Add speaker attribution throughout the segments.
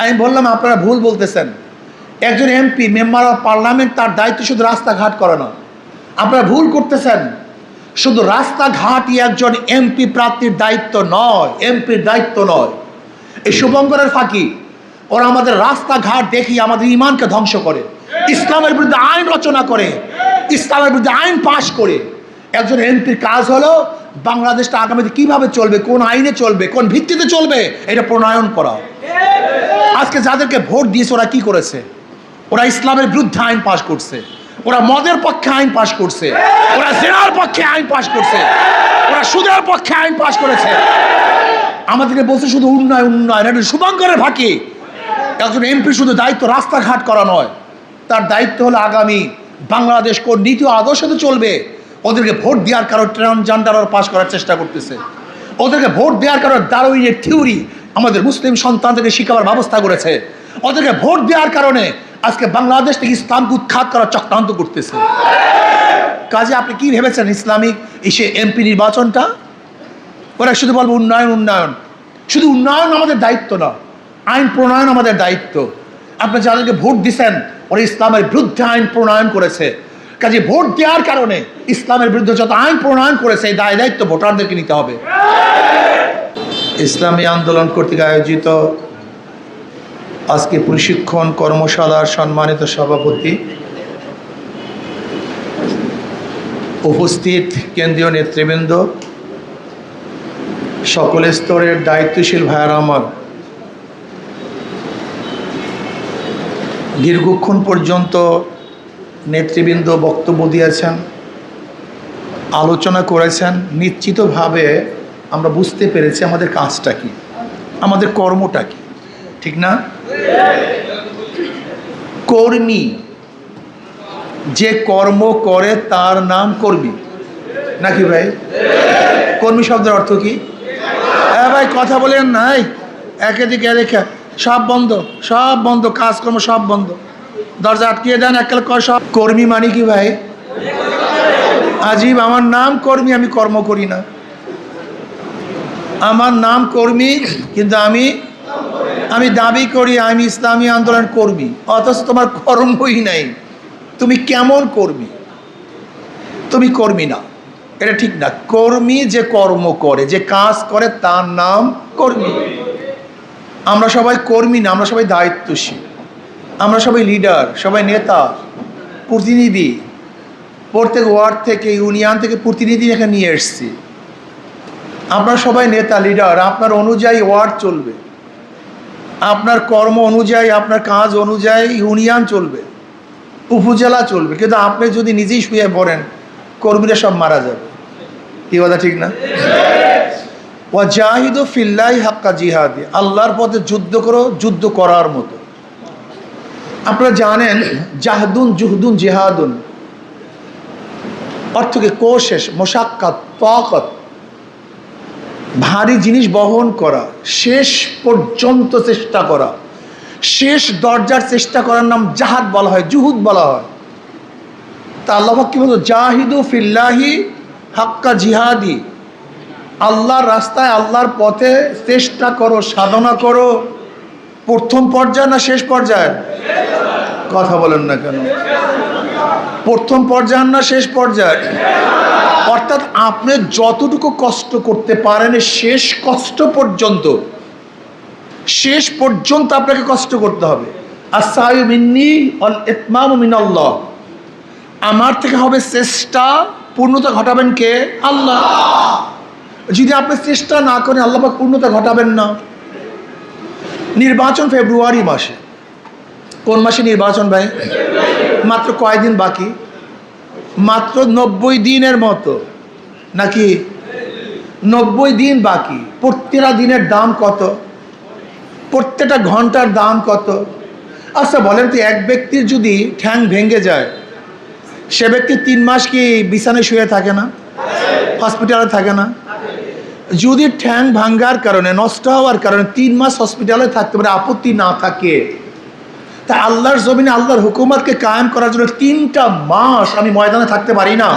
Speaker 1: আমি বললাম আপনারা ভুল বলতেছেন। একজন এমপি, মেম্বার অফ পার্লামেন্ট, তার দায়িত্ব শুধু রাস্তাঘাট করানো। আপনারা ভুল করতেছেন। শুধু রাস্তাঘাটই একজন এমপি প্রার্থীর দায়িত্ব নয়, এমপির দায়িত্ব নয়। এই শুভঙ্করের ফাঁকি, ওরা আমাদের রাস্তাঘাট দেখিয়ে আমাদের ইমানকে ধ্বংস করে, ইসলামের বিরুদ্ধে আইন রচনা করে, ইসলামের বিরুদ্ধে আইন পাশ করে। একজন এমপির কাজ হলো বাংলাদেশটা আগামীতে কিভাবে চলবে, কোন আইনে চলবে, কোন ভিত্তিতে চলবে, এটা প্রণয়ন করা। আজকে যাদেরকে ভোট দিয়েছে ওরা কি করেছে? ওরা ইসলামের বিরুদ্ধে আইন পাশ করছে, ওরা মদের পক্ষে আইন পাশ করছে, ওরা জেনার পক্ষে আইন পাশ করছে, ওরা সুদের পক্ষে আইন পাশ করেছে। আমাদেরকে বলছে শুধু উন্নয়ন উন্নয়ন। এটা শুভঙ্করের ফাঁকি। একজন এমপি শুধু দায়িত্ব রাস্তাঘাট করা নয়, তার দায়িত্ব হলো আগামী বাংলাদেশ কোন নীতি আদর্শতে চলবে। ওদেরকে ভোট দেওয়ার কারণে ট্রান্সজেন্ডার পাশ করার চেষ্টা করতেছে, ওদেরকে ভোট দেওয়ার কারণে ডারউইনের থিওরি আমাদের মুসলিম সন্তানদেরকে শিখাবার ব্যবস্থা করেছে, ওদেরকে ভোট দেওয়ার কারণে আজকে বাংলাদেশ থেকে ইসলামকে উৎখাত করার চক্রান্ত করতেছে। কাজে আপনি কি ভেবেছেন ইসলামিক এসে এমপি নির্বাচনটা? ওরা শুধু বলবো উন্নয়ন উন্নয়ন। শুধু উন্নয়ন আমাদের দায়িত্ব না, আইন প্রণয়ন আমাদের দায়িত্ব। আপনি যাদেরকে ভোট দিচ্ছেন ওরা ইসলামের বিরুদ্ধে আইন প্রণয়ন করেছে। কাজে ভোট দেওয়ার কারণে ইসলামের বিরুদ্ধে যত আইন প্রণয়ন করেছে এই দায় দায়িত্ব ভোটারদেরকে নিতে হবে। ইসলামী আন্দোলন কর্তৃক আয়োজিত আজকে প্রশিক্ষণ কর্মশালার সম্মানিত সভাপতি, উপস্থিত কেন্দ্রীয় নেতৃবৃন্দ, সকল স্তরের দায়িত্বশীল ভাইয়েরা আমার, দীর্ঘক্ষণ পর্যন্ত নেতৃবৃন্দ বক্তব্য দিয়েছেন, আলোচনা করেছেন। নিশ্চিতভাবে আমরা বুঝতে পেরেছি আমাদের কাজটা কি, আমাদের কর্মটা কি, ঠিক না? কর্মী, যে কর্ম করে তার নাম কর্মী, নাকি ভাই? কর্মী শব্দের অর্থ কি? হ্যাঁ ভাই, কথা বলেন নাই, এদিকে এদিকে সব বন্ধ, সব বন্ধ, কাজকর্ম সব বন্ধ, দরজা আটকিয়ে দেন, এককাল কর সব। কর্মী মানে কি ভাই? আজীব, আমার নাম কর্মী, আমি কর্ম করি না। আমার নাম কর্মী, কিন্তু আমি দাবি করি আমি ইসলামী আন্দোলন কর্মী, অথচ তোমার কর্মই নাই। তুমি কেমন কর্মী? তুমি কর্মী না, এটা ঠিক না। কর্মী যে কর্ম করে, যে কাজ করে, তার নাম কর্মী। আমরা সবাই কর্মী না, আমরা সবাই দায়িত্বশীল, আমরা সবাই লিডার, সবাই নেতা, প্রতিনিধি। প্রত্যেক ওয়ার্ড থেকে, ইউনিয়ন থেকে প্রতিনিধি এখানে নিয়ে এসছি। আপনারা সবাই নেতা, লিডার। আপনার অনুযায়ী ওয়ার্ড চলবে, আপনার কর্ম অনুযায়ী, আপনার কাজ অনুযায়ী ইউনিয়ন চলবে, উপজেলা চলবে। কিন্তু আপনি যদি নিজেই শুয়ে পড়েন, কর্মীরা সব মারা যাবে। কি কথা ঠিক না? ওয়াজাহিদু ফিল্লাহি হাক্কা জিহাদি, আল্লাহর পথে যুদ্ধ করো, যুদ্ধ করার মতো। আপনারা জানেন জাহদুন জুহদুন জিহাদুন অর্থকে কোশেষ, মোশাক্কাত, তাকাত, ভারী জিনিস বহন করা, শেষ পর্যন্ত চেষ্টা করা, শেষ দরজার চেষ্টা করার নাম জাহাদ বলা হয়, জুহুদ বলা হয়। তা আল্লাহ কি বলতো? জাহিদু ফিল্লাহি হাক্কা জিহাদি, আল্লাহর রাস্তায়, আল্লাহর পথে চেষ্টা করো, সাধনা করো। প্রথম পর্যায়ে না শেষ পর্যায়ে? কথা বলেন না কেন? প্রথম পর্যায়ে না শেষ পর্যায়ে? অর্থাৎ আপনি যতটুকু কষ্ট করতে পারেন শেষ কষ্ট পর্যন্ত, শেষ পর্যন্ত আপনাকে কষ্ট করতে হবে। আস-সাই মিন্নি ওয়াল ইতমামু মিনাল্লাহ, আমার থেকে হবে চেষ্টা, পূর্ণতা ঘটাবেন কে? আল্লাহ। যদি আপনি চেষ্টা না করেন, আল্লাহ পাক পূর্ণতা ঘটাবেন না। নির্বাচন ফেব্রুয়ারি মাসে। কোন মাসে নির্বাচন ভাই? মাত্র কয়দিন বাকি? মাত্র 90 দিনের মতো, নাকি 90 দিন বাকি। প্রত্যেকটা দিনের দাম কত? প্রত্যেকটা ঘন্টার দাম কত? আচ্ছা বলেন তো, এক ব্যক্তির যদি ঠ্যাং ভেঙে যায়, সে ব্যক্তি 3 মাস কি বিছানায় শুয়ে থাকে না? হসপিটালে থাকে না? যদি ঠ্যাং ভাঙ্গার কারণে, নষ্ট হওয়ার কারণে 3 মাস হসপিটালে থাকতে পারে, আপত্তি না থাকে, তা আল্লাহর জমিনে আল্লাহর হুকুমতকে কায়েম করার জন্য 3টা মাস আমি ময়দানে থাকতে পারি না?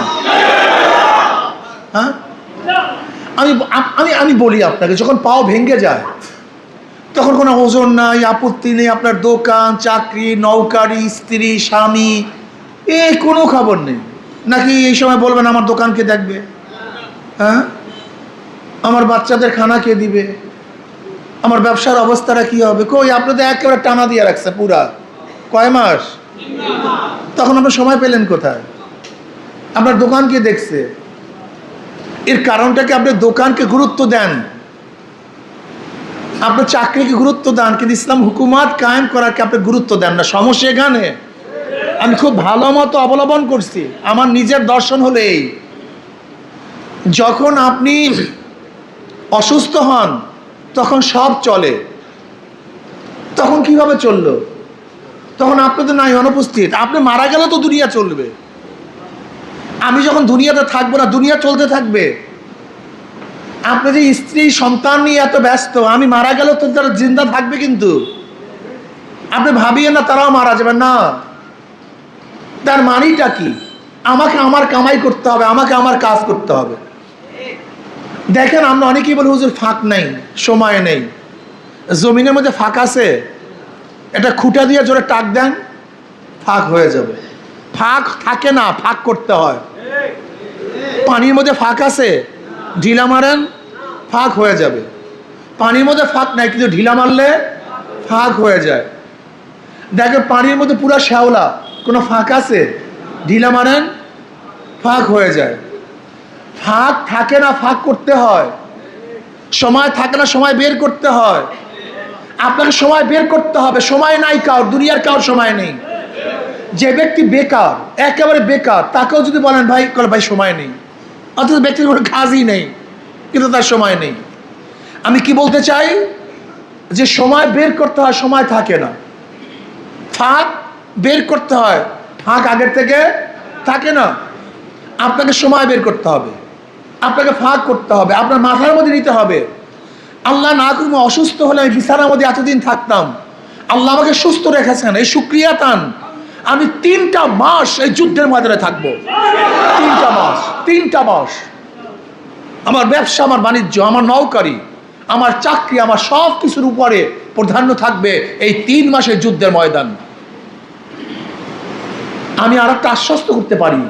Speaker 1: হ্যাঁ, আমি বলি আপনাকে, যখন পাও ভেঙে যায় তখন কোনো ওজন নাই, আপত্তি নেই, আপনার দোকান, চাকরি, নৌকারি, স্ত্রী, স্বামী, এই কোনো খবর নেই। নাকি এই সময় বলবেন আমার দোকান কে দেখবে, হ্যাঁ, আমার বাচ্চাদের খানা কে দিবে, আমার ব্যবসার অবস্থাটা কি হবে? কই, আপনি তো একেবারে টানা দিয়ে রাখছে পুরা কয় মাস। তখন আপনার সময় পেলেন কোথায়? আপনার দোকান কে দেখছে? এর কারণটাকে আপনি দোকানকে গুরুত্ব দেন, আপনার চাকরিকে গুরুত্ব দেন, কিন্তু ইসলাম হুকুমাত কায়েম করাকে আপনি গুরুত্ব দেন না। সমস্যা এখানে। আমি খুব ভালো মতো অবলম্বন করছি, আমার নিজের দর্শন হলো এই, যখন আপনি অসুস্থ হন তখন সব চলে, তখন কিভাবে চললো? তখন আপনি তো নাই, অনুপস্থিত। আপনি মারা গেলে তো দুনিয়া চলবে, আমি যখন দুনিয়াতে থাকবো না দুনিয়া চলতে থাকবে। আপনি যে স্ত্রী সন্তান নিয়ে এত ব্যস্ত, আমি মারা গেলেও তো তারা জিন্দা থাকবে, কিন্তু আপনি ভাবিয়েন না তারাও মারা যাবে না। তার মানেটা কি? আমাকে আমার কামাই করতে হবে, আমাকে আমার কাজ করতে হবে। দেখেন, আমরা অনেকেই বলি হুজুর ফাঁক নেই, সময় নেই। জমিনের মধ্যে ফাঁক আছে, এটা খুঁটা দিয়ে জোরে টাক দেন, ফাঁক হয়ে যাবে। ফাঁক থাকে না, ফাঁক করতে হয়। পানির মধ্যে ফাঁক আছে, ঢিলা মারেন, ফাঁক হয়ে যাবে। পানির মধ্যে ফাঁক নাই, কিন্তু ঢিলা মারলে ফাঁক হয়ে যায়। দেখেন, পানির মধ্যে পুরা শ্যাওলা, কোনো ফাঁক আছে? ঢিলা মারেন, ফাঁক হয়ে যায়। ফাঁক থাকে না, ফাঁক করতে হয়। সময় থাকে না, সময় বের করতে হয়। আপনাকে সময় বের করতে হবে। সময় নাই কার, দুনিয়ার কার সময় নেই। যে ব্যক্তি বেকার, একেবারে বেকার, তাকেও যদি বলেন ভাই, বলে ভাই সময় নেই, অথচ ব্যক্তির কোনো কাজই নেই, কিন্তু তার সময় নেই। আমি কি বলতে চাই, যে সময় বের করতে হয়, সময় থাকে না। ফাঁক বের করতে হয়, ফাঁক আগের থেকে থাকে না। আপনাকে সময় বের করতে হবে, আপনাকে ফাঁক করতে হবে, আপনার মাথার মধ্যে নিতে হবে। আল্লাহ না করুন অসুস্থ হলে আমি বিছানার মধ্যে এতদিন থাকতাম, আল্লাহ আমাকে সুস্থ রেখেছেন, এই শুকরিয়া তান। আমি 3টা মাস এই যুদ্ধের ময়দানে থাকবো। 3টা মাস, 3টা মাস। আমার ব্যবসা, আমার বাণিজ্য, আমার নৌকারি, আমার চাকরি, আমার সব কিছুর উপরে প্রাধান্য থাকবে এই 3 মাসের যুদ্ধের ময়দান। আমি আর একটা আশ্বস্ত করতে পারি,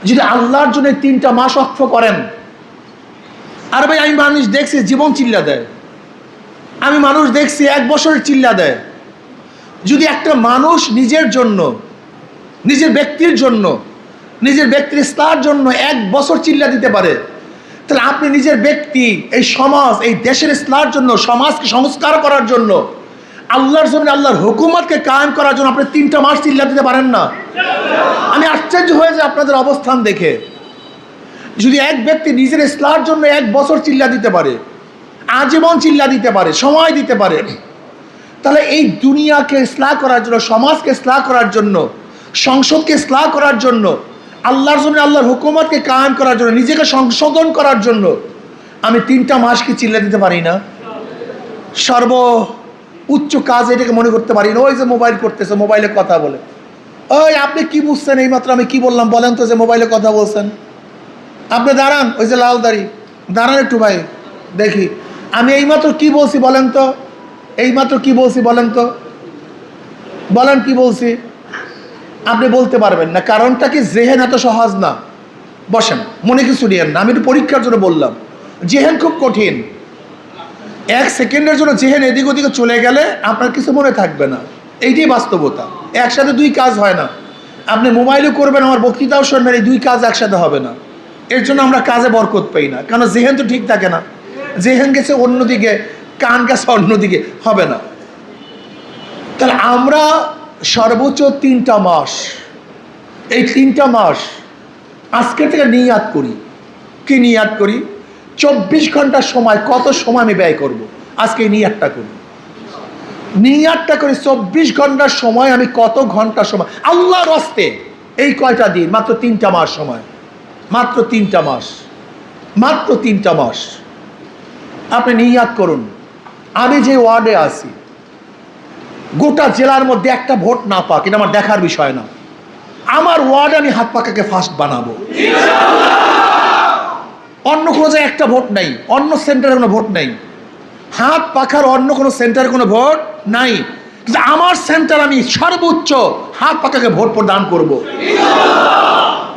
Speaker 1: যদি আল্লাহর জন্য 3টা মাস অক্ষ করেন। আর ভাই, আমি মানুষ দেখছি জীবন চিল্লা দেয়, আমি মানুষ দেখছি 1 বছরের চিল্লা দেয়। যদি একটা মানুষ নিজের জন্য, নিজের ব্যক্তির জন্য, নিজের ব্যক্তির ইসলামের জন্য 1 বছর চিল্লা দিতে পারে, তাহলে আপনি নিজের ব্যক্তি, এই সমাজ, এই দেশের ইসলামের জন্য, সমাজকে সংস্কার করার জন্য, আল্লাহর জন্য, আল্লাহর হুকুমতকে কায়েম করার জন্য আপনি 3টা মাস চিল্লা দিতে পারেন না? আমি আশ্চর্য হয়ে যাই আপনাদের অবস্থান দেখে। যদি এক ব্যক্তি নিজের ইসলামের জন্য 1 বছর চিল্লা দিতে পারে, আজীবন চিল্লা দিতে পারে, সময় দিতে পারে, তাহলে এই দুনিয়াকে ইসলাহ করার জন্য, সমাজকে ইসলাহ করার জন্য, সংসদকে ইসলাহ করার জন্য, আল্লাহর জন্য, আল্লাহর হুকুমতকে কায়েম করার জন্য, নিজেকে সংশোধন করার জন্য আমি 3টা মাস কি চিল্লা দিতে পারি না? সর্ব উচ্চ কাজ এটাকে মনে করতে পারি না। ওই যে মোবাইল করতেছে, মোবাইলে কথা বলে, ওই আপনি কি বুঝছেন? এইমাত্র আমি কি বললাম বলেন তো, যে মোবাইলে কথা বলছেন। আপনি দাঁড়ান, ওই যে লাল দাড়ি, দাঁড়ান একটু ভাই, দেখি আমি এইমাত্র কি বলছি বলেন তো, এইমাত্র কি বলছি বলেন তো, বলেন কি বলছি? আপনি বলতে পারবেন না। কারণটা কি? জেহেন এত সহজ না। বসেন, মনে কিছু নিয়েন না, আমি একটু পরীক্ষার জন্য বললাম। জেহেন খুব কঠিন। 1 সেকেন্ডের জন্য জেহেন এদিক ওদিকে চলে গেলে আপনার কিছু মনে থাকবে না। এইটাই বাস্তবতা। একসাথে 2 কাজ হয় না। আপনি মোবাইলও করবেন, আমার বক্তৃতাও শুনবেন, এই 2 কাজ একসাথে হবে না। এর জন্য আমরা কাজে বরকত পাই না, কারণ জেহেন তো ঠিক থাকে না। জেহেন গেছে অন্যদিকে, কান গেছে অন্যদিকে, হবে না। তাহলে আমরা সর্বোচ্চ 3টা মাস, এই 3টা মাস আজকে থেকে নিয়াত করি। কি নিয়াত করি? 24 ঘন্টার সময়, কত সময় আমি ব্যয় করব, আজকে এই নিয়াতটা করি। নিয়াতটা করি 24 ঘন্টার সময় আমি কত ঘন্টা সময় আল্লাহর রাস্তে, এই কয়টা দিন, মাত্র 3টা মাস সময়, মাত্র 3টা মাস, মাত্র 3টা মাস। আপনি নিয়াত করুন, আমি যে ওয়ার্ডে আছি, গোটা জেলার মধ্যে একটা ভোট না পাক, এটা আমার দেখার বিষয় না। আমার ওয়ার্ডে আমি হাত পাকাকে ফার্স্ট বানাবো। অন্য কোনো জায়গায় একটা ভোট নেই, অন্য সেন্টারে কোনো ভোট নেই। হাত পাখার অন্য কোনো সেন্টারে কোনো ভোট নাই, কিন্তু আমার সেন্টার আমি সর্বোচ্চ হাত পাখাকে ভোট প্রদান করব।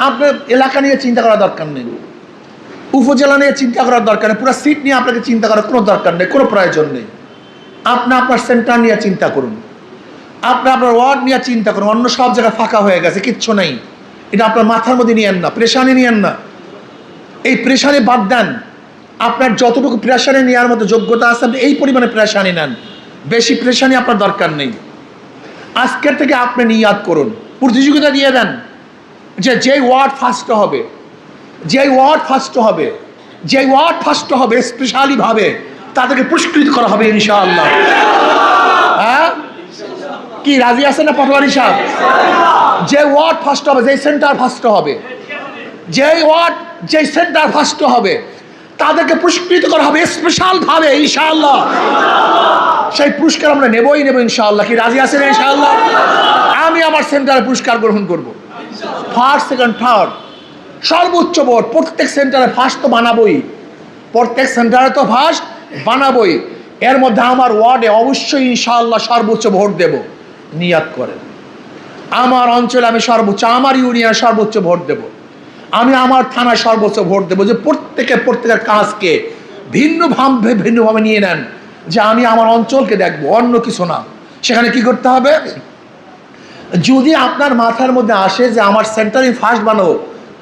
Speaker 1: আপনার এলাকা নিয়ে চিন্তা করার দরকার নেই, উপজেলা নিয়ে চিন্তা করার দরকার নেই, পুরো সিট নিয়ে আপনাকে চিন্তা করার কোনো দরকার নেই, কোনো প্রয়োজন নেই। আপনি আপনার সেন্টার নিয়ে চিন্তা করুন, আপনি আপনার ওয়ার্ড নিয়ে চিন্তা করুন। অন্য সব জায়গায় ফাঁকা হয়ে গেছে, কিচ্ছু নেই। এটা আপনার মাথার মধ্যে নিয়েন না, প্রেশানি নিয়েন না। এই প্রেশানি বাদ দেন। আপনার যতটুকু প্রেশানি নেওয়ার মতো যোগ্যতা আছে আপনি এই পরিমাণে প্রেশানি নেন, বেশি প্রেশানি আপনার দরকার নেই। আজকের থেকে আপনি নিয়াত করুন, প্রতিযোগিতা দিয়ে দেন যে যেই ওয়ার্ড ফার্স্ট হবে, যেই ওয়ার্ড ফার্স্ট হবে, যেই ওয়ার্ড ফার্স্ট হবে স্পেশালিভাবে তাদেরকে পুরস্কৃত করা হবে ইনশাআল্লাহ। হ্যাঁ, কি রাজি আছেন না পাটোয়ারি সাহেব? যে ওয়ার্ড ফার্স্ট হবে, যেই সেন্টার ফার্স্ট হবে, যেই ওয়ার্ড যেই সেন্টার ফার্স্ট হবে তাদেরকে পুরস্কৃত করা হবে স্পেশালভাবে ইনশাআল্লাহ। সেই পুরস্কার আমরা নেবই নেব ইনশাআল্লাহ। কি রাজি আছেন ইনশাআল্লাহ? আমি আমার সেন্টারে পুরস্কার গ্রহণ করব, ফার্স্ট সেকেন্ড থার্ড সর্বোচ্চ ভোট। প্রত্যেক সেন্টারে ফার্স্ট তো বানাবোই, প্রত্যেক সেন্টারে তো ফার্স্ট বানাবোই। এর মধ্যে আমার ওয়ার্ডে অবশ্যই ইনশাআল্লাহ সর্বোচ্চ ভোট দেব। নিয়াত করেন, আমার অঞ্চলে আমি সর্বোচ্চ, আমার ইউনিয়নে সর্বোচ্চ ভোট দেব, আমি আমার থানায় সর্বোচ্চ ভোট দেবো। যে প্রত্যেকের কাজকে ভিন্নভাবে নিয়ে নেন, যে আমি আমার অঞ্চলকে দেখবো, অন্য কিছু না। সেখানে কি করতে হবে? যদি আপনার মাথার মধ্যে আসে যে আমার সেন্টারে ফার্স্ট বানাবো,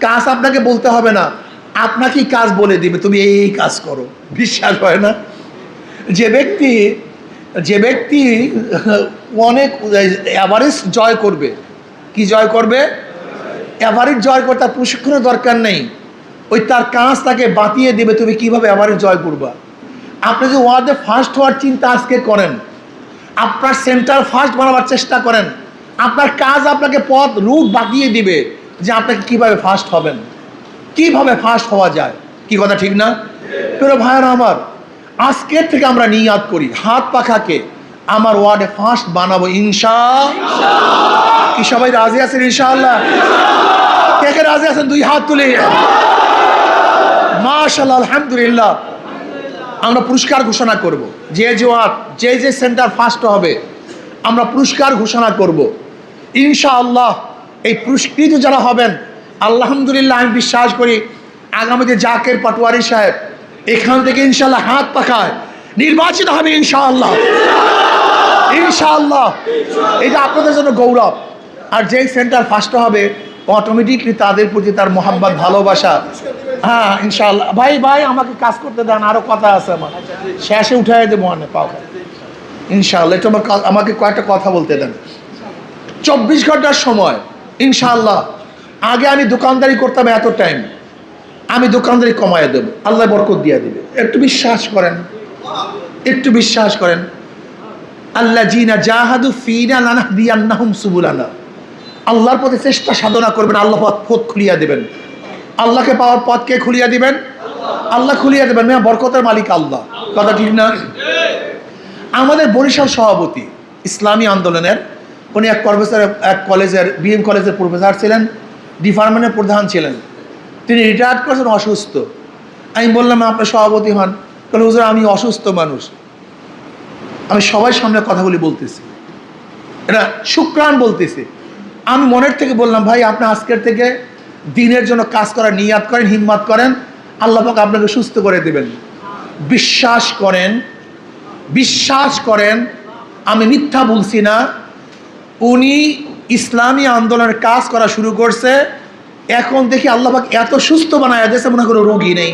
Speaker 1: কাজ আপনাকে বলতে হবে না, আপনাকেই কাজ বলে দিবে, তুমি এই কাজ করো। বিশ্বাস হয় না? যে ব্যক্তি অনেক এভারেজ জয় করবে, কি জয় করবে? এভারেজ জয় করতে তার প্রশিক্ষণের দরকার নেই, ওই তার কাজ তাকে বাতিয়ে দেবে তুমি কিভাবে এভারেজ জয় করবা। আপনি যে ওয়ার্ডে ফার্স্ট হওয়ার চিন্তা আজকে করেন, আপনার সেন্টার ফার্স্ট বানাবার চেষ্টা করেন, আপনার কাজ আপনাকে পথ রূপ বাতিয়ে দিবে যে আপনাকে কিভাবে ফার্স্ট হবেন, কিভাবে ফার্স্ট হওয়া যায়। কি কথা ঠিক না? প্রিয় ভাইয়েরা আমার, আজকের থেকে আমরা নিয়াত করি হাত পাখাকে আমার ওয়ার্ডে ফার্স্ট বানাবো ইনশাআল্লাহ। কি সবাই রাজি আছেন ইনশাআল্লাহ? কে কে রাজি আছেন দুই হাত তুলে? মাশাআল্লাহ, আলহামদুলিল্লাহ। আমরা পুরস্কার ঘোষণা করব, যে ওয়ার্ড যে সেন্টার ফার্স্ট হবে আমরা পুরস্কার ঘোষণা করব ইনশাআল্লাহ। এই পুরস্কৃত যারা হবেন, আলহামদুলিল্লাহ আমি বিশ্বাস করি আগামীতে জাকের পাটোয়ারি সাহেব এখান থেকে ইনশাআল্লাহ হাত পাখায় নির্বাচিত হবে ইনশাআল্লাহ, ইনশাআল্লাহ। এটা আপনাদের জন্য গৌরব। আর যেই সেন্টার ফার্স্ট হবে অটোমেটিকলি তাদের প্রতি তার মোহাব্বত, ভালোবাসা। হ্যাঁ ইনশাআল্লাহ। ভাই আমাকে কাজ করতে দেন, আরো কথা আছে আমার, শেষে উঠাই দেবো মনে পাও ইনশাআল্লাহ। একটু আমাকে কয়েকটা কথা বলতে দেন। 24 ঘন্টার সময় ইনশাআল্লাহ। আগে আমি দোকানদারি করতাম এত টাইম, আমি দোকানদারি কমায় দেবো, আল্লাহ বরকত দিয়ে দেবে। একটু বিশ্বাস করেন, একটু বিশ্বাস করেন। আল্লাহ জিনা জাহাদু ফিনা লানাহদিয়ান্নাহুম সুবুলানা। আল্লাহর পথে চেষ্টা সাধনা করবেন, আল্লাহ পথ খুলিয়া দেবেন। আল্লাহকে পাওয়ার পথকে খুলিয়া দিবেন, আল্লাহ খুলিয়া দেবেন। বরকতের মালিক আল্লাহ। কথা ঠিক না? আমাদের বরিশাল সভাপতি ইসলামী আন্দোলনের উনি এক কলেজের বিএম কলেজের প্রফেসর ছিলেন, ডিপার্টমেন্টের প্রধান ছিলেন। তিনি রিটায়ার্ড করেছেন অসুস্থ। আমি বললাম আপনার সভাপতি হন। কারণ হুজুর আমি অসুস্থ মানুষ, আমি সবার সামনে কথাগুলি বলতেছি, এটা শুক্রান বলতেছি। আমি মনের থেকে বললাম ভাই আপনি আজকের থেকে দিনের জন্য কাজ করার নিয়াত করেন, হিম্মত করেন, আল্লাহ পাক আপনাকে সুস্থ করে দেবেন। বিশ্বাস করেন, বিশ্বাস করেন, আমি মিথ্যা বলছি না। উনি ইসলামী আন্দোলনের কাজ করা শুরু করছে, এখন দেখি আল্লাহ পাক এত সুস্থ বানায় দিয়েছে মনে কোনো রোগী নেই।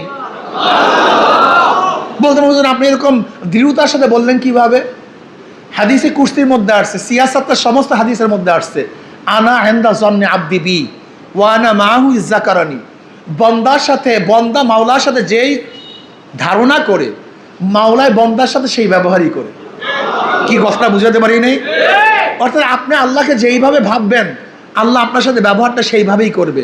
Speaker 1: বলতে বলছেন আপনি এরকম দৃঢ়তার সাথে বললেন কিভাবে? হাদিসে কুরসির মধ্যে আসছে, সিয়াসাতের সমস্ত হাদিসের মধ্যে আসছে, আনা ইনদা জন্নে আব্দি বি ওয়া আনা মাহু ইজ্জাকারানি। বন্দার সাথে, বন্দা মাওলার সাথে যেই ধারণা করে, মাওলায় বন্দার সাথে সেই ব্যবহারই করে। কি কথাটা বুঝাতে পারি নাই? অর্থাৎ আপনি আল্লাহকে যেইভাবে ভাববেন আল্লাহ আপনার সাথে ব্যবহারটা সেইভাবেই করবে।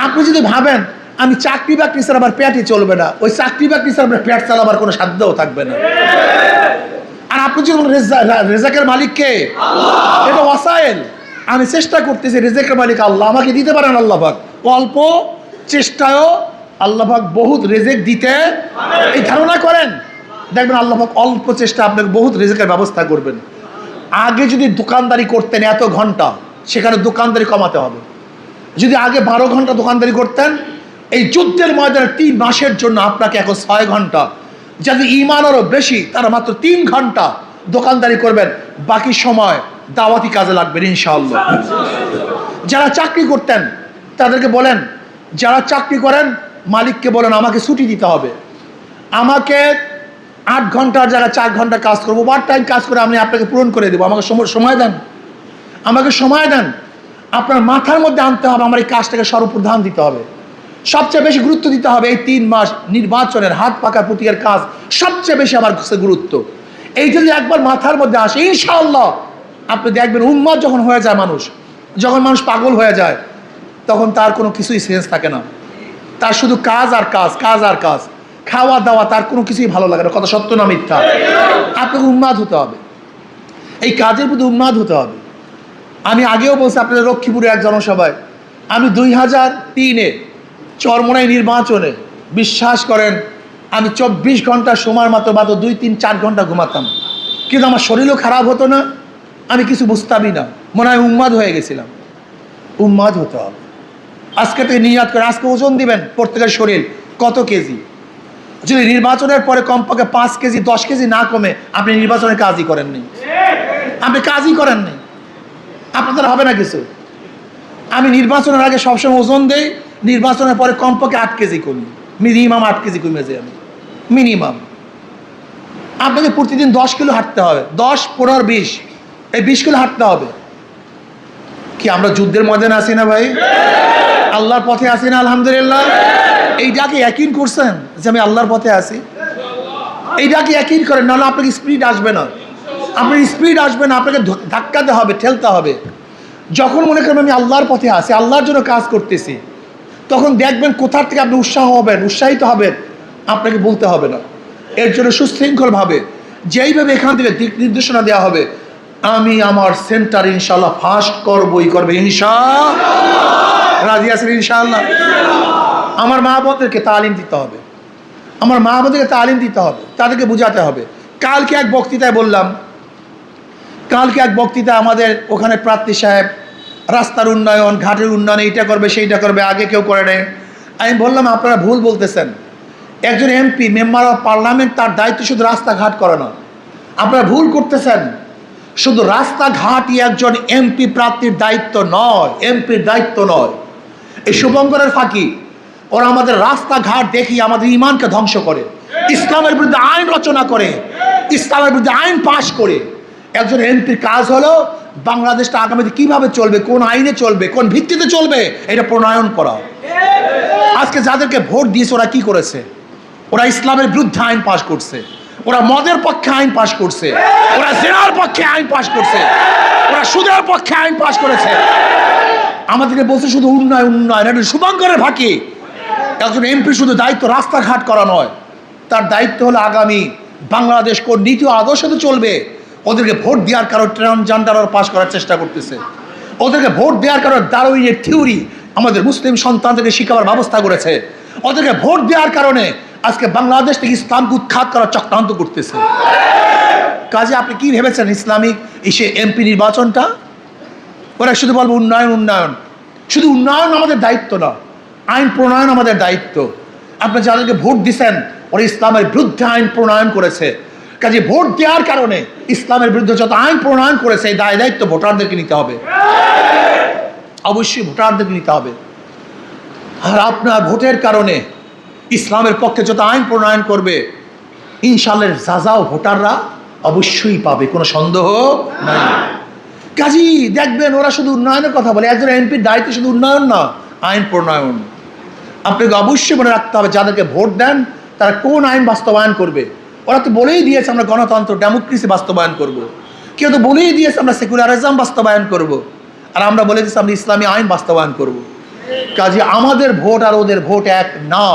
Speaker 1: আপনি যদি ভাবেন আমি চাকরি বাকরি ছাড়া আমার পেটই চলবে না, ওই চাকরি বাকরি ছাড়া আপনার পেট চালাবার কোনো সাধ্যও থাকবে না। আর আপনি যদি রেজাকের মালিক কে? এটা ওয়াসাইল। আমি চেষ্টা করতেছি, রেজাকের মালিক আল্লাহ, আমাকে দিতে পারেন আল্লাহ পাক। অল্প চেষ্টায়ও আল্লাহ পাক বহুত রেজেক দিতে, এই ধারণা করেন। দেখবেন আল্লাহ পাক অল্প চেষ্টা আপনাকে বহুত রিজিকের ব্যবস্থা করবেন। আগে যদি দোকানদারি করতেন এত ঘন্টা, সেখানে দোকানদারি কমাতে হবে। যদি আগে 12 ঘন্টা দোকানদারি করতেন, এই যুদ্ধের ময়দানে 3 মাসের জন্য আপনাকে এখন 6 ঘন্টা, যাদের ঈমান আরও বেশি তারা মাত্র 3 ঘন্টা দোকানদারি করবেন, বাকি সময় দাওয়াতি কাজে লাগবেন ইনশাআল্লাহ। যারা চাকরি করতেন তাদেরকে বলেন, যারা চাকরি করেন মালিককে বলেন আমাকে ছুটি দিতে হবে, আমাকে 8 ঘন্টার জায়গায় 4 ঘন্টা কাজ করবো, ওভার টাইম কাজ করে আমি আপনাকে পূরণ করে দেবো, আমাকে সময় দেন, আমাকে সময় দেন। আপনার মাথার মধ্যে আনতে হবে আমার এই কাজটাকে সর্বপ্রধান দিতে হবে, সবচেয়ে বেশি গুরুত্ব দিতে হবে। এই 3 মাস নির্বাচনের হাত পাকা প্রতীকের কাজ সবচেয়ে বেশি আমার কাছে গুরুত্ব। এই যদি একবার মাথার মধ্যে আসে ইনশাআল্লাহ আপনি দেখবেন উম্মাদ যখন হয়ে যায়, যখন মানুষ পাগল হয়ে যায়, তখন তার কোনো কিছুই সেন্স থাকে না, তার শুধু কাজ আর কাজ, কাজ আর কাজ, খাওয়া দাওয়া, তার কোনো কিছুই ভালো লাগে না। কথা সত্য না মিথ্যা? আপনাকে উন্মাদ হতে হবে, এই কাজের প্রতি উন্মাদ হতে হবে। আমি আগেও বলছি আপনাদের লক্ষ্মীপুরে এক জনসভায়, আমি 2003-এ চরমোনাই নির্বাচনে বিশ্বাস করেন আমি 24 ঘন্টা সময় মাত্র 2, 3, 4 ঘন্টা ঘুমাতাম, কিন্তু আমার শরীরও খারাপ হতো না, আমি কিছু বুঝতামই না, মনে হয় উন্মাদ হয়ে গেছিলাম। উন্মাদ হতে হবে। আজকে থেকে নিয়াত করে, আজকে ওজন দিবেন প্রত্যেকের শরীর কত কেজি, যদি নির্বাচনের পরে কমপক্ষে 5 কেজি 10 কেজি না কমে আপনি নির্বাচনের কাজই করেননি, আপনি কাজই করেননি, আপনাদের হবে না কিছু। আমি নির্বাচনের আগে সবসময় ওজন দেই, নির্বাচনের পরে কমপক্ষে 8 কেজি কমি, মিনিমাম 8 কেজি কমে যাই আমি, মিনিমাম। আপনাকে প্রতিদিন 10 কিলো হাঁটতে হবে, 10, 15, 20, এই 20 কিলো হাঁটতে হবে। কি আমরা যুদ্ধের ময়দানে আছি না ভাই? আল্লাহর পথে আছি না? আলহামদুলিল্লাহ। এইটাকে ইয়াকিন করছেন যে আমি আল্লাহর পথে আছি? এইটাকে ইয়াকিন করেন, নাহলে আপনাকে স্পিড আসবে না, আপনার স্পিড আসবে না, আপনাকে ধাক্কাতে হবে, ঠেলতে হবে। যখন মনে করেন আমি আল্লাহর পথে আছি, আল্লাহর জন্য কাজ করতেছি, তখন দেখবেন কোথার থেকে আপনি উৎসাহিত হবেন, আপনাকে বলতে হবে না। এর জন্য সুশৃঙ্খলভাবে যেইভাবে এখান থেকে দিক নির্দেশনা দেওয়া হবে, আমি আমার সেন্টার ইনশাআল্লাহ ফার্স্ট করবই করবে ইনশাআল্লাহ। রাজি আছেন ইনশাআল্লাহ? আমার মা বোনদেরকে তালিম দিতে হবে, আমার মা বোনদেরকে তালিম দিতে হবে, তাদেরকে বোঝাতে হবে। কালকে এক বক্তৃতায় বললাম, আমাদের ওখানে প্রার্থী সাহেব রাস্তার উন্নয়ন, ঘাটের উন্নয়ন, এইটা করবে সেইটা করবে, আগে কেউ করে নেই। আমি বললাম আপনারা ভুল বলতেছেন, একজন এমপি, মেম্বার অফ পার্লামেন্ট, তার দায়িত্ব শুধু রাস্তাঘাট করে না, আপনারা ভুল করতেছেন। শুধু রাস্তাঘাটই একজন এমপি প্রার্থীর দায়িত্ব নয়, এমপির দায়িত্ব নয়। এই শুভঙ্করের ফাঁকি, ওরা আমাদের রাস্তাঘাট দেখিয়ে আমাদের ইমানকে ধ্বংস করে, ইসলামের বিরুদ্ধে আইন রচনা করে, ইসলামের বিরুদ্ধে আইন পাশ করে। একজন এমপির কাজ হলো বাংলাদেশটা আগামীতে কিভাবে চলবে, কোন আইনে চলবে, কোন ভিত্তিতে চলবে, এটা প্রণয়ন করা। আজকে যাদেরকে ভোট দিয়েছে ওরা কি করেছে? ওরা ইসলামের বিরুদ্ধে আইন পাশ করছে, ওরা মদের পক্ষে আইন পাশ করছে, ওরা জেনার পক্ষে আইন পাশ করছে, ওরা সুদের পক্ষে আইন পাশ করেছে। আমাদেরকে বলছে শুধু উন্নয়ন উন্নয়ন, এটা শুভঙ্করের ফাঁকি। একজন এমপি শুধু দায়িত্ব রাস্তাঘাট করা নয়, তার দায়িত্ব হলো আগামী বাংলাদেশ কোন নীতি ও আদর্শতে চলবে। ওদেরকে ভোট দেওয়ার কারণে ট্রান্সজেন্ডার পাস করার চেষ্টা করতেছে, ওদেরকে ভোট দেওয়ার কারণে ডারউইনের থিওরি আমাদের মুসলিম সন্তানদেরকে শিখাবার ব্যবস্থা করেছে, ওদেরকে ভোট দেওয়ার কারণে আজকে বাংলাদেশ থেকে ইসলামকে উৎখাত করার চক্রান্ত করতেছে। কাজে আপনি কি ভেবেছেন ইসলামিক এসে এমপি নির্বাচনটা? ওরা শুধু বলবো উন্নয়ন উন্নয়ন, শুধু উন্নয়ন আমাদের দায়িত্ব না, আইন প্রণয়ন আমাদের দায়িত্ব। আপনি যাদেরকে ভোট দিচ্ছেন ওরা ইসলামের বিরুদ্ধে আইন প্রণয়ন করেছে, কাজে ভোট দেওয়ার কারণে ইসলামের বিরুদ্ধে যত আইন প্রণয়ন করেছে এই দায়িত্ব ভোটারদেরকে নিতে হবে, অবশ্যই ভোটারদেরকে নিতে হবে। আর আপনার ভোটের কারণে ইসলামের পক্ষে যত আইন প্রণয়ন করবে ইনশাআল্লাহ সাজাও ভোটাররা অবশ্যই পাবে, কোনো সন্দেহ নাই। কাজী দেখবেন ওরা শুধু উন্নয়নের কথা বলে, একজন এমপির দায়িত্ব শুধু উন্নয়ন না, আইন প্রণয়ন। আপনাকে অবশ্যই মনে রাখতে হবে যাদেরকে ভোট দেন তারা কোন আইন বাস্তবায়ন করবে। ওরা তো বলেই দিয়েছে আমরা গণতন্ত্র ডেমোক্রেসি বাস্তবায়ন করব, কেউ তো বলেই দিয়েছে আমরা সেকুলারিজম বাস্তবায়ন করব, আর আমরা বলে দিয়েছি আমরা ইসলামী আইন বাস্তবায়ন করব। কাজে আমাদের ভোট আর ওদের ভোট এক না।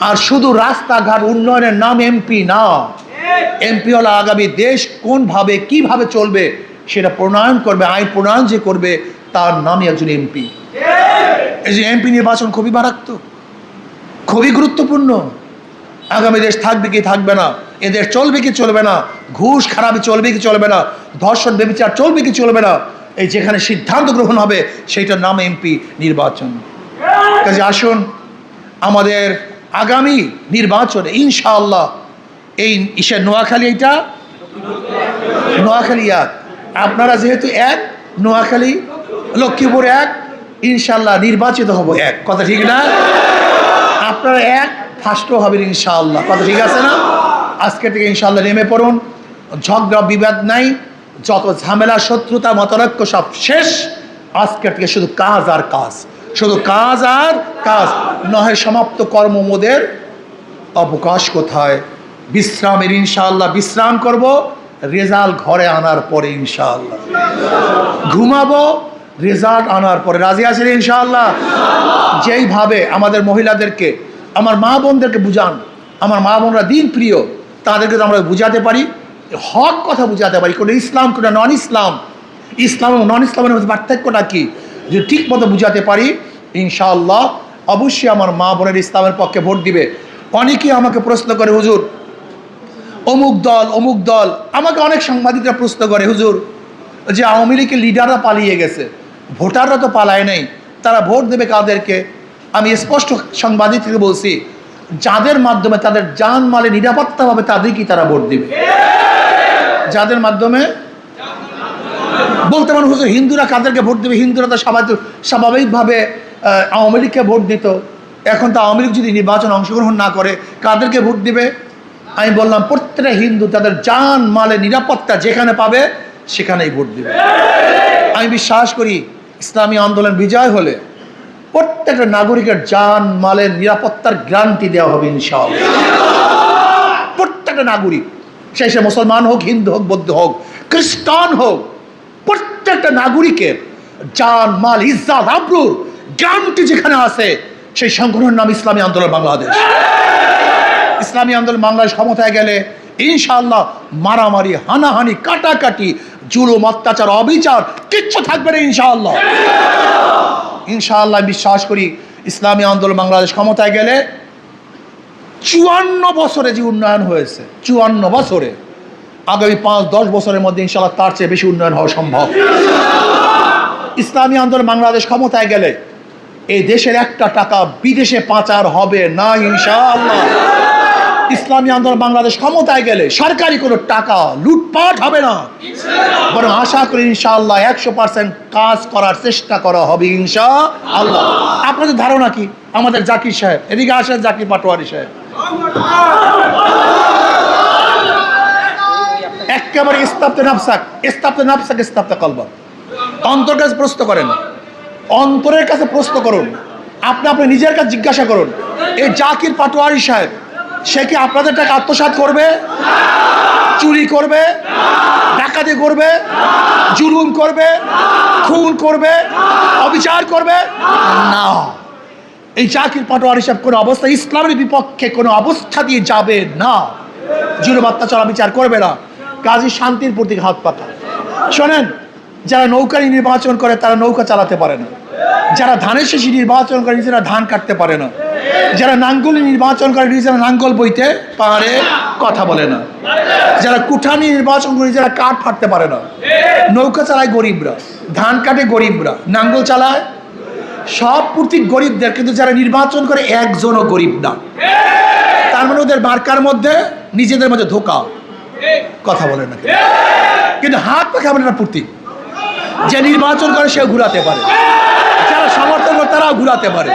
Speaker 1: আর শুধু রাস্তাঘাট উন্নয়নের নাম এমপি না, এমপি হলো আগামী দেশ কোনভাবে কিভাবে চলবে সেটা প্রণয়ন করবে, আইন প্রণয়ন যে করবে তার নামই একজন এমপি। এই যে এমপি নির্বাচন খুবই মারাত্মক, খুবই গুরুত্বপূর্ণ। আগামী দেশ থাকবে কি থাকবে না, এদের চলবে কি চলবে না, ঘুষ খারাপি চলবে কি চলবে না, ধর্ষণ ব্যভিচার চলবে কি চলবে না, এই যেখানে সিদ্ধান্ত গ্রহণ হবে সেইটার নাম এমপি নির্বাচন। কাজে আসুন আমাদের আগামী নির্বাচনে ইনশাআল্লাহ এই নোয়াখালী, এইটা নোয়াখালী এক, আপনারা যেহেতু এক, নোয়াখালী লক্ষ্মীপুর এক, ইনশাআল্লাহ নির্বাচিত হব এক, কথা ঠিক না? আপনারা এক, ফার্স্টও হবেন ইনশাআল্লাহ, কথা ঠিক আছে না? আজকে থেকে ইনশাআল্লাহ নেমে পড়ুন, ঝগড়া বিবাদ নাই, যত ঝামেলা শত্রুতা মতনৈক্য সব শেষ। আজকে থেকে শুধু কাজ আর কাজ, শুধু কাজ আর কাজ, নহে সমাপ্ত কর্মমোদের অবকাশ কোথায়, বিশ্রামের ইনশাআল্লাহ বিশ্রাম করব, রেজাল্ট ঘরে আনার পরে ইনশাআল্লাহ ঘুমাবো, রেজাল্ট আনার পরে। রাজি আছেন ইনশাআল্লাহ? যেইভাবে আমাদের মহিলাদেরকে, আমার মা বোনদেরকে বুঝান, আমার মা বোনরা দিন প্রিয়, তাদেরকে তো আমরা বুঝাতে পারি, হক কথা বুঝাতে পারি, কোনো ইসলাম কোনো নন ইসলাম, ইসলাম এবং নন ইসলামের মধ্যে পার্থক্যটা কী যদি ঠিক মতো বুঝাতে পারি ইনশাআল্লাহ অবশ্যই আমার মা বোনের ইসলামের পক্ষে ভোট দিবে। অনেকেই আমাকে প্রশ্ন করে, হুজুর অমুক দল অমুক দল, আমাকে অনেক সাংবাদিকরা প্রশ্ন করে, হুজুর যে আওয়ামী লীগের লিডাররা পালিয়ে গেছে, ভোটাররা তো পালায় নাই, তারা ভোট দেবে কাদেরকে? আমি স্পষ্ট সাংবাদিককে বলছি, যাদের মাধ্যমে তাদের জান মালে নিরাপত্তা হবে তাদেরকেই তারা ভোট দিবে। যাদের মাধ্যমে বলতে পারেন হুজুর হিন্দুরা কাদেরকে ভোট দেবে, হিন্দুরা তো স্বাভাবিকভাবে আওয়ামী লীগকে ভোট দিত, এখন তো আওয়ামী লীগ যদি নির্বাচন অংশগ্রহণ না করে কাদেরকে ভোট দিবে? আমি বললাম প্রত্যেকটা হিন্দু তাদের জান মালে নিরাপত্তা যেখানে পাবে সেখানেই ভোট দিবে। আমি বিশ্বাস করি ইসলামী আন্দোলন বিজয় হলে প্রত্যেকটা নাগরিকের জান মালের নিরাপত্তার গ্যারান্টি দেওয়া হবে ইনশাআল্লাহ। প্রত্যেকটা নাগরিক, সে মুসলমান হোক, হিন্দু হোক, বৌদ্ধ হোক, খ্রিস্টান হোক, প্রত্যেকটা নাগরিকের জান মাল ইজ্জত আবরুর গ্যারান্টি যেখানে আছে সেই সংগঠনের নাম ইসলামী আন্দোলন বাংলাদেশ। ইসলামী আন্দোলন বাংলাদেশ ক্ষমতায় গেলে ইনশাআল্লাহ মারামারি, হানাহানি, কাটাকাটি, জুলুম, অত্যাচার, অবিচার কিচ্ছু থাকবে না ইনশাআল্লাহ। ইনশাআল্লাহ বিশ্বাস করি ইসলামী আন্দোলন বাংলাদেশ ক্ষমতায় গেলে 54 বছরে যে উন্নয়ন হয়েছে, 54 বছরে, আগামী 5-10 বছরের মধ্যে ইনশাআল্লাহ তার চেয়ে বেশি উন্নয়ন হওয়া সম্ভব। ইসলামী আন্দোলন বাংলাদেশ ক্ষমতায় গেলে এই দেশের একটা টাকা বিদেশে পাচার হবে না ইনশাআল্লাহ। ইসলামী আন্দোলন বাংলাদেশ ক্ষমতায় গেলে সরকারি কোনো টাকা লুটপাট হবে না, বরং আশা করি ইনশাআল্লাহ 100% কাজ করার চেষ্টা করা হবে ইনশাআল্লাহ। আপনাদের ধারণা কি? আমাদের জাকির সাহেব, এদিকে আসেন, জাকির পাটোয়ারি সাহেব, একেবারে ইস্তাবতে নাফসাক কলবা, অন্তর কাছে প্রশ্ন করেন, অন্তরের কাছে প্রশ্ন করুন, আপনি নিজের কাছে জিজ্ঞাসা করুন, এই জাকির পাটোয়ারি সাহেব সে কি আপনাদের টাকা আত্মসাৎ করবে, চুরি করবে, ডাকাতি করবে, জুলুম করবে, খুন করবে, অবিচার করবে না। এই জাকির পাটোয়ারি সাহেব কোনো অবস্থা ইসলামের বিপক্ষে কোনো অবস্থা দিয়ে যাবে না, জুলুম অত্যাচার অবিচার করবে না। কাজী শান্তির প্রতীক হাত পাতা। শোনেন, যারা নৌকা নির্বাচন করে তারা নৌকা চালাতে পারে না, যারা ধানের শেষে নির্বাচন করে নিজেরা ধান কাটতে পারে না, যারা নাঙ্গল নির্বাচন করে নিজেরা নাঙ্গল বইতে পারে, কথা বলে না, যারা কুঠানি নির্বাচন করে নিজেরা কাঠ ফাটতে পারে না। নৌকা চালায় গরিবরা, ধান কাটে গরিবরা, নাঙ্গল চালায় সব প্রতীক গরিবদের, কিন্তু যারা নির্বাচন করে একজনও গরিব না। তার মানে ওদের মার্কার মধ্যে নিজেদের মধ্যে ধোকা, কথা বলে না, কিন্তু হাত পাখা আপনারা প্রতীক। যে নির্বাচন করে সেও ঘুরাতে পারে, যারা সমর্থন করে তারাও ঘুরাতে পারে।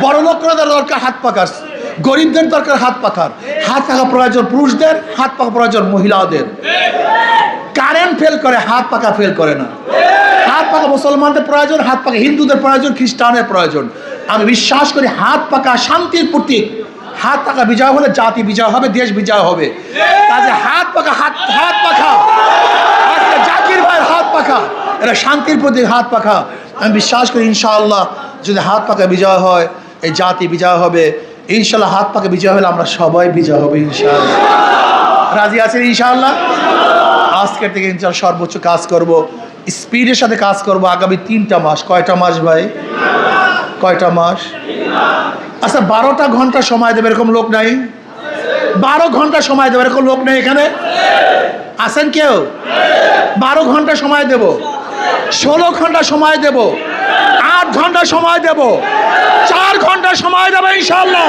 Speaker 1: বড় লোকরা দরকার হাত পাখার, গরিবদের দরকার হাত পাখার। হাত পাখা প্রয়োজন পুরুষদের, হাত পাখা প্রয়োজন মহিলাদের। কারেন্ট ফেল করে, হাত পাখা ফেল করে না। হাত পাখা মুসলমানদের প্রয়োজন, হাত পাখা হিন্দুদের প্রয়োজন, খ্রিস্টানের প্রয়োজন। আমি বিশ্বাস করি হাত পাখা শান্তির প্রতীক। হাত পাখা বিজয় হলে জাতি বিজয় হবে, দেশ বিজয় হবে। কাজে হাত পাখা, হাত পাখা, জাকির ভাইয়ের হাত পাখা, এটা শান্তির প্রতীক হাত পাখা। আমি বিশ্বাস করি ইনশাআল্লাহ যদি হাত পাখা বিজয় হয় এই জাতি বিজয় হবে ইনশাআল্লাহ। হাত পাখা বিজয় হলে আমরা সবাই বিজয় হবে ইনশাআল্লাহ। রাজি আছেন ইনশাআল্লাহ? আজকের থেকে ইনশাআল্লাহ সর্বোচ্চ কাজ করব, স্পিডের সাথে কাজ করব। আগামী 3টা মাস, কয়টা মাস ভাই? কয়টা মাস? আচ্ছা 12টা ঘন্টা সময় দেবে এরকম লোক নাই? 12 ঘন্টা সময় দেবো, এরকম লোক নেই এখানে? আছেন কেউ? 12 ঘন্টা সময় দেব, 16 ঘন্টা সময় দেব, 8 ঘন্টা সময় দেব, 4 ঘন্টা সময় দেবো ইনশাআল্লাহ।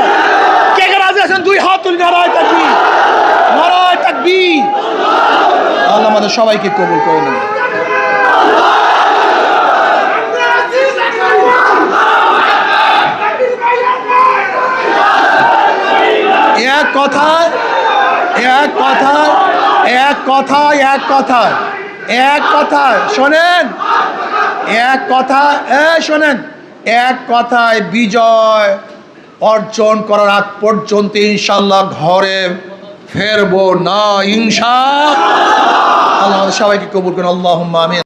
Speaker 1: কে কে রাজি আছেন? 2 হাত তুলে নারায়ে তাকবীর, নারায়ে তাকবীর। আল্লাহ আমাদের সবাইকে কবুল করে নেন। এক কথায় এক কথায় এক কথায় এক কথায় এক কথায় শোনেন, এক কথায় শোনেন, এক কথায় বিজয় অর্জন করার আগ পর্যন্ত ইনশাআল্লাহ ঘরে ফেরবো না ইনশাআল্লাহ। আল্লাহ সবাইকে কবুল করুন, আল্লাহুম্মা আমিন।